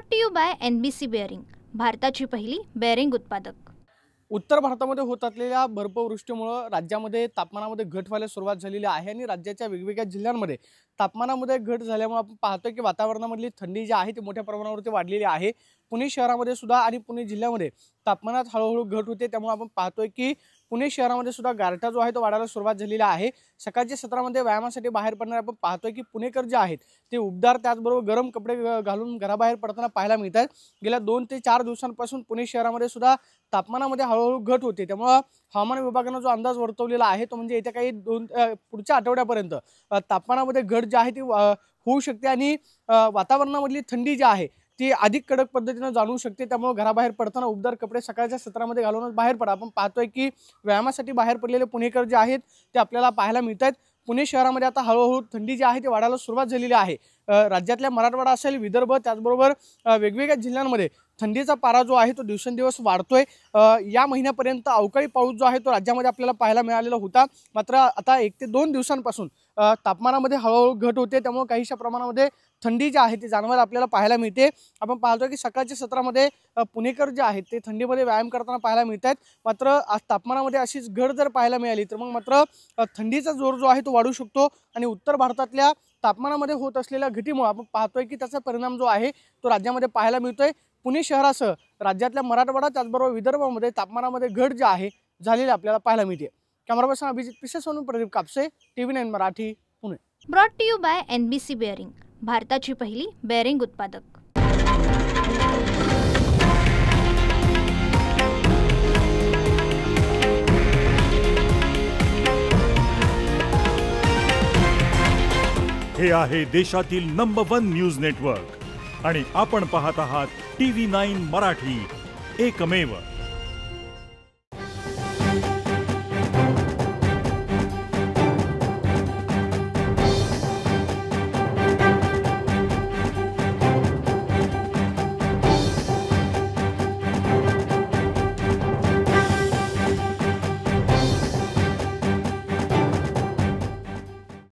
Brought to you by NBC bearing, भारताची पहिली bearing उत्पादक। उत्तर भारतामध्ये होत असलेल्या बर्फवृष्टीमुळे राज्यामध्ये तापमानामध्ये घट व्हायला सुरुवात झालेली आहे आणि राज्याच्या वेगवेगळ्या जिल्ह्यांमध्ये तापमानामध्ये घट झाल्यामुळे आपण पाहतोय की वातावरणामधली थंडी जी आहे ती मोठ्या प्रमाणावरती वाढलेली आहे। पुणे शहरामध्ये सुद्धा आणि पुणे जिल्ह्यामध्ये तापमानात हळूहळू घट होते, त्यामुळे आपण पाहतोय की पुणे शहरामध्ये सुद्धा गारठा जो आहे तो वाढायला सुरुवात झालेली आहे। सकाळच्या सत्रामध्ये व्यायामासाठी बाहेर पडणारे आपण पाहतोय की पुणेकर जे आहेत ते उबदार त्याचबरोबर गरम कपडे घालून घराबाहेर पडताना पाहायला मिळतात। गेल्या 2 ते 4 दिवसांपासून पुणे शहरामध्ये सुद्धा तापमानामध्ये हळूहळू घट होते, त्यामुळे हवामान विभागाने जो अंदाज वर्तवलेला आहे तो म्हणजे येत्या काही पुढच्या आठवड्यापर्यंत तापमानामध्ये घट जी आहे ती होऊ शकते आणि वातावरणामधली थंडी जी आहे ती अधिक कडक पद्धतीने जाणवू शकते। त्यामुळे घराबाहेर पडताना उबदार कपडे सकाळच्या सत्रामध्ये घालूनच बाहेर पडा। आपण पाहतोय की व्यायामासाठी बाहेर पडलेले पुणेकर जे आहेत ते आपल्याला पाहायला मिळतात। पुणे शहरामध्ये आता हळूहळू थंडी जी आहे ती वाढायला सुरुवात झालेली आहे। राज्यातल्या मराठवाडा असेल, विदर्भ, त्याचबरोबर वेगवेगळ्या जिल्ह्यांमध्ये थंडीचा पारा जो आहे तो दिवसेंदिवस वाढतोय। या महिन्यापर्यंत अवकाळी पाऊस जो आहे तो राज्यामध्ये आपल्याला पाहायला मिळालेला होता, मात्र आता 1 ते 2 दिवसांपासून तापमानामध्ये हळूहळू घट होते, त्यामुळे काहीशा प्रमाणामध्ये थंडी जी आहे ती जाणवायला आपल्याला पाहायला मिळते। आपण पाहतोय की सकाळच्या सत्रामध्ये पुणेकर जे आहेत ते थंडीमध्ये व्यायाम करताना पाहायला मिळतात, मात्र आज तापमानामध्ये अशीच घट जर पाहायला मिळाली तर मग मात्र थंडीचा जोर जो आहे तो वाढू शकतो आणि उत्तर भारतातल्या तापमानामध्ये होत असलेल्या घटीमुळे आपण पाहतोय की त्याचा परिणाम जो आहे तो राज्यामध्ये पाहायला मिळतोय। पुणे शहरासह राज्यातल्या मराठवाडा त्याचबरोबर विदर्भामध्ये तापमानामध्ये घट जी आहे झालेली आपल्याला पाहायला मिळते। कॅमेरा पर्सन अभिजित पिसेसोनू, Pradeep Kapse, TV9 Marathi, Pune. Brought to you by NBC bearing, भारताची पहिली बेअरिंग उत्पादक। हे आहे देशातील नंबर 1 न्यूज नेटवर्क आणि आपण पाहत आहात TV9 मराठी, एकमेव।